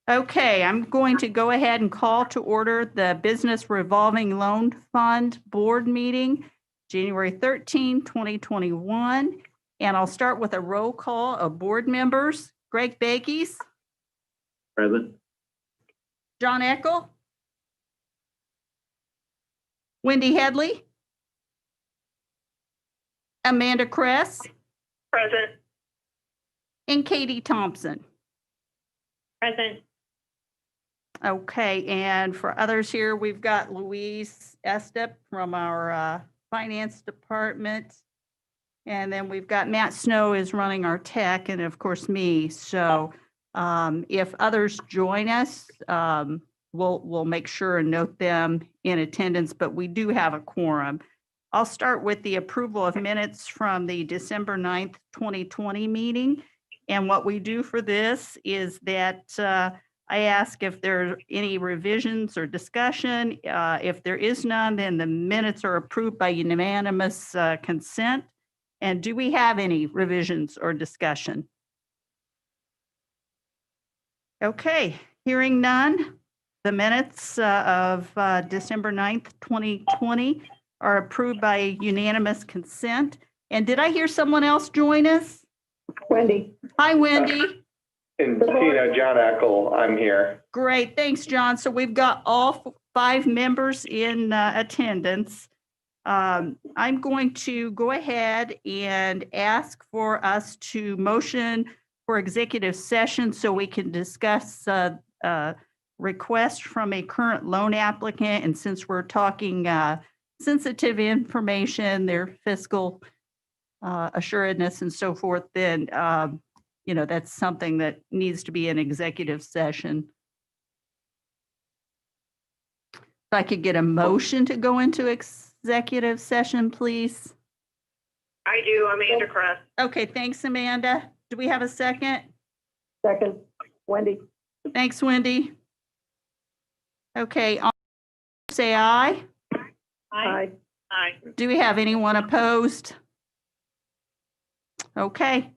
Okay, I'm going to go ahead and call to order the Business Revolving Loan Fund Board Meeting, January 13, 2021. And I'll start with a roll call of board members. Greg Bakies, Present. John Eckel, Wendy Headley, Amanda Kress, Present. and Katie Thompson. Present. Okay, and for others here, we've got Louise Estep from our finance department. And then we've got Matt Snow is running our tech, and of course me. So if others join us, we'll make sure and note them in attendance, but we do have a quorum. I'll start with the approval of minutes from the December 9th, 2020 meeting. And what we do for this is that I ask if there are any revisions or discussion. If there is none, then the minutes are approved by unanimous consent. And do we have any revisions or discussion? Okay, hearing none, the minutes of December 9th, 2020 are approved by unanimous consent. And did I hear someone else join us? Wendy. Hi, Wendy. And Tina, John Eckel, I'm here. Great, thanks, John. So we've got all 5 members in attendance. I'm going to go ahead and ask for us to motion for executive session so we can discuss request from a current loan applicant. And since we're talking sensitive information, their fiscal assuredness and so forth, then that's something that needs to be an executive session. If I could get a motion to go into executive session, please. I do, Amanda Kress. Okay, thanks, Amanda. Do we have a second? Second, Wendy. Thanks, Wendy. Okay, say aye. Aye. Aye. Do we have anyone opposed? Okay.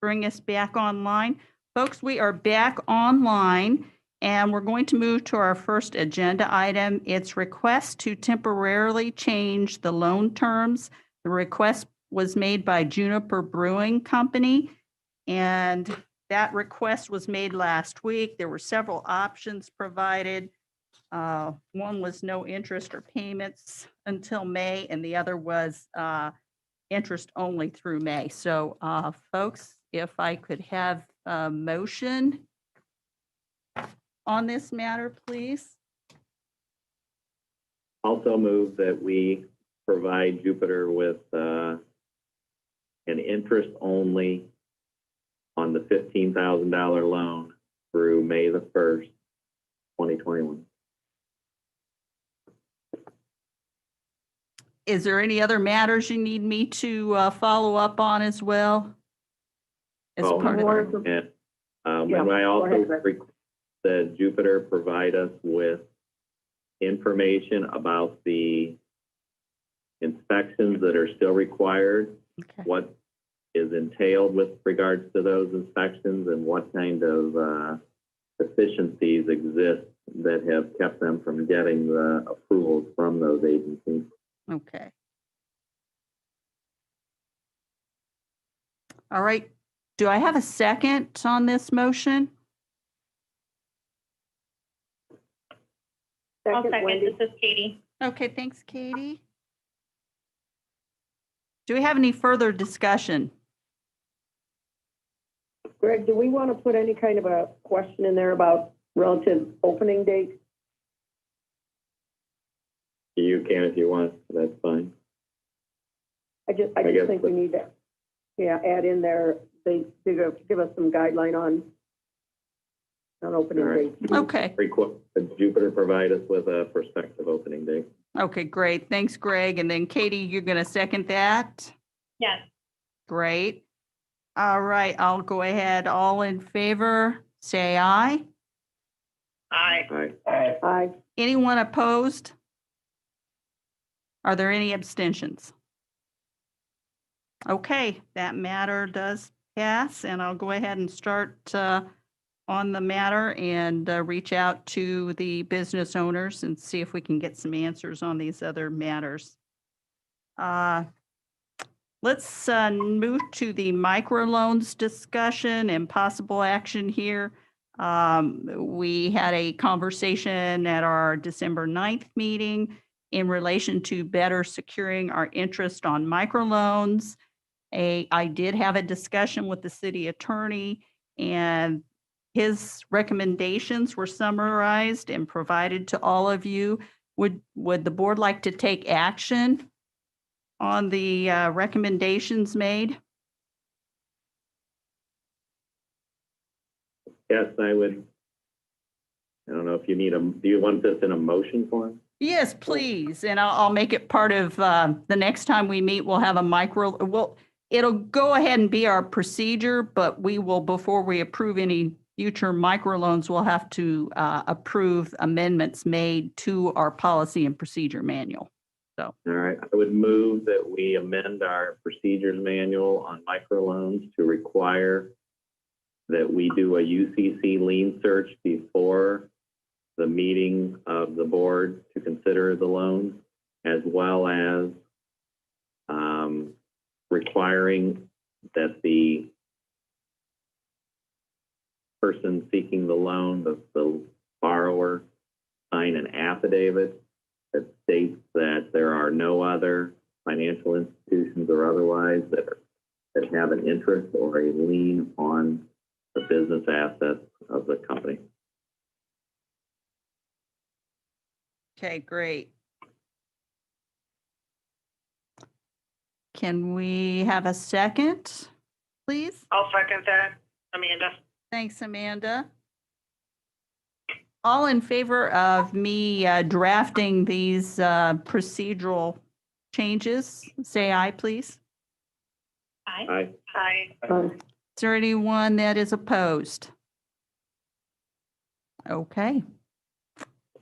bring us back online. Folks, we are back online, and we're going to move to our first agenda item. It's request to temporarily change the loan terms. The request was made by Juniper Brewing Company, and that request was made last week. There were several options provided. One was no interest or payments until May, and the other was interest only through May. So, folks, if I could have a motion on this matter, please. Also move that we provide Jupiter with an interest only on the $15,000 loan through May the 1st, 2021. Is there any other matters you need me to follow up on as well? As Oh, part of, And Yeah, and I go also ahead, Rick. request that Jupiter provide us with information about the inspections that are still required, okay. what is entailed with regards to those inspections, and what kind of deficiencies exist that have kept them from getting the approvals from those agencies. Okay. All right. Do I have a second on this motion? I'll Second, second. Wendy. This is Katie. Okay, thanks, Katie. Do we have any further discussion? Greg, do we want to put any kind of a question in there about relative opening date? You can if you want, that's fine. I just guess think we need to, add in there, they give us some guideline on opening All right. date. Okay. Request that Jupiter provide us with a prospective opening date. Okay, great. Thanks, Greg. And then Katie, you're going to second that? Yes. Great. All right, I'll go ahead. All in favor, say aye. Aye. All right. Aye. Anyone opposed? Are there any abstentions? Okay, that matter does pass, and I'll go ahead and start on the matter and reach out to the business owners and see if we can get some answers on these other matters. Let's move to the microloans discussion and possible action here. We had a conversation at our December 9th meeting in relation to better securing our interest on microloans. I did have a discussion with the city attorney, and his recommendations were summarized and provided to all of you. Would the board like to take action on the recommendations made? Yes, I would. I don't know if you need do you want this in a motion form? Yes, please. And I'll make it part of the next time we meet, we'll have a it'll go ahead and be our procedure, but we will, before we approve any future microloans, we'll have to approve amendments made to our policy and procedure manual. So, All right, I would move that we amend our procedures manual on microloans to require that we do a UCC lien search before the meeting of the board to consider the loans, as well as requiring that the person seeking the loan, the borrower, sign an affidavit that states that there are no other financial institutions or otherwise that have an interest or a lien on the business assets of the company. okay, great. Can we have a second, please? I'll second that. Amanda. Thanks, Amanda. All in favor of me drafting these procedural changes, say aye, please. Aye. Aye. Aye. Is there anyone that is opposed? Okay.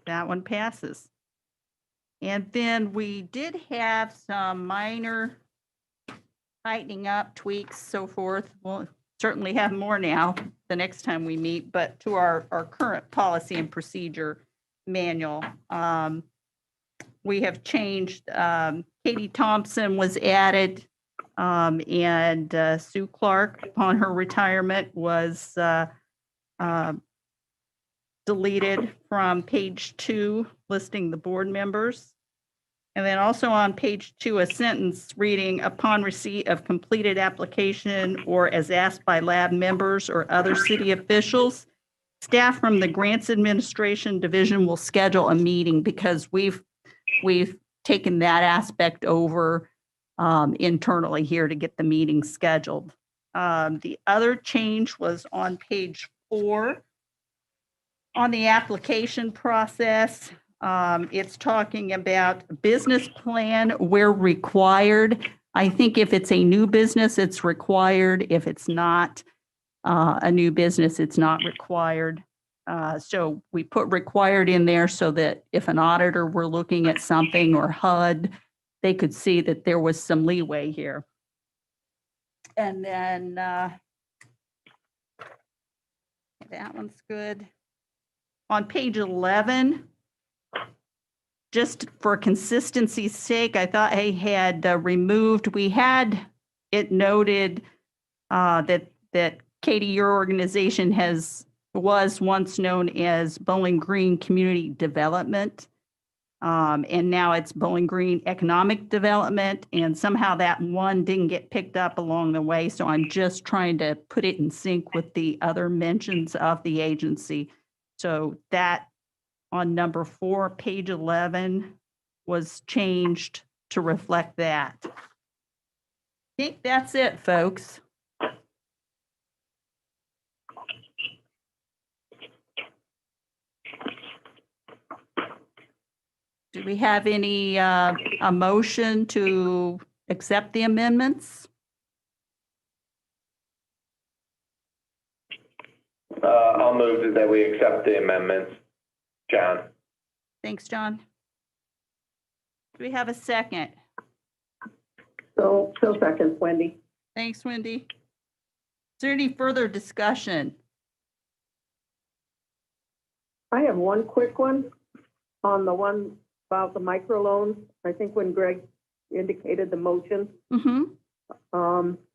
That one passes. And then we did have some minor tightening up, tweaks, so forth. We'll certainly have more now the next time we meet, but to our current policy and procedure manual. We have changed, Katie Thompson was added, and Sue Clark, upon her retirement, was deleted from page 2, listing the board members. And then also on page 2, a sentence reading, upon receipt of completed application or as asked by lab members or other city officials, staff from the Grants Administration Division will schedule a meeting, because we've taken that aspect over internally here to get the meeting scheduled. The other change was on page 4. On the application process, it's talking about business plan where required. I think if it's a new business, it's required. If it's not a new business, it's not required. So we put required in there so that if an auditor were looking at something, or HUD, they could see that there was some leeway here. And then that one's good. On page 11, just for consistency's sake, I thought I had removed, we had it noted that Katie, your organization was once known as Bowling Green Community Development. And now it's Bowling Green Economic Development, and somehow that one didn't get picked up along the way. So I'm just trying to put it in sync with the other mentions of the agency. So that on number 4, page 11, was changed to reflect that. I think that's it, folks. Do we have any, a motion to accept the amendments? I'll move that we accept the amendments. John? Thanks, John. Do we have a second? So second, Wendy. Thanks, Wendy. Is there any further discussion? I have one quick one on the one about the microloans. I think when Greg indicated the motion,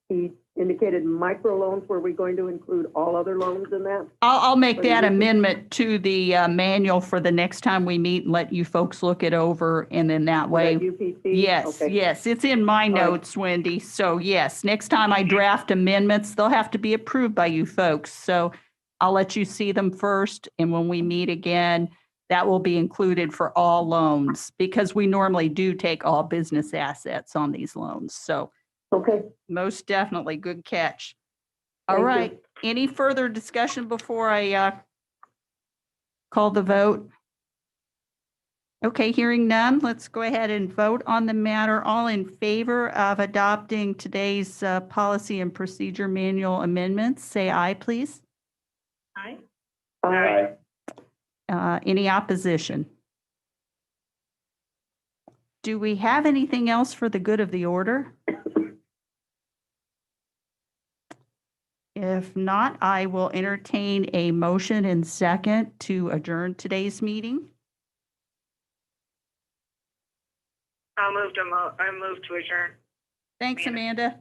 he indicated microloans. Were we going to include all other loans in that? I'll make that amendment to the manual for the next time we meet and let you folks look it over, and then that way. UPC? Yes, Okay. yes, it's in my right. notes, Wendy. So yes, next time I draft amendments, they'll have to be approved by you folks. So I'll let you see them first, and when we meet again, that will be included for all loans, because we normally do take all business assets on these loans. So Okay. most definitely, good catch. All Thank you. right, any further discussion before I call the vote? Okay, hearing none, let's go ahead and vote on the matter. All in favor of adopting today's policy and procedure manual amendments, say aye, please. Aye. Aye. Any opposition? Do we have anything else for the good of the order? If not, I will entertain a motion and second to adjourn today's meeting. I move to adjourn. Thanks, Amanda.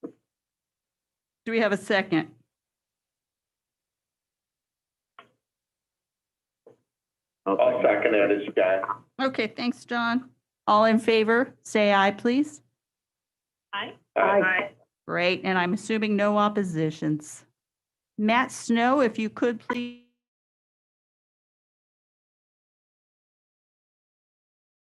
Do we have a second? I'll second it, it's John. Okay, thanks, John. All in favor, say aye, please. Aye. Aye. Great, and I'm assuming no oppositions. Matt Snow, if you could please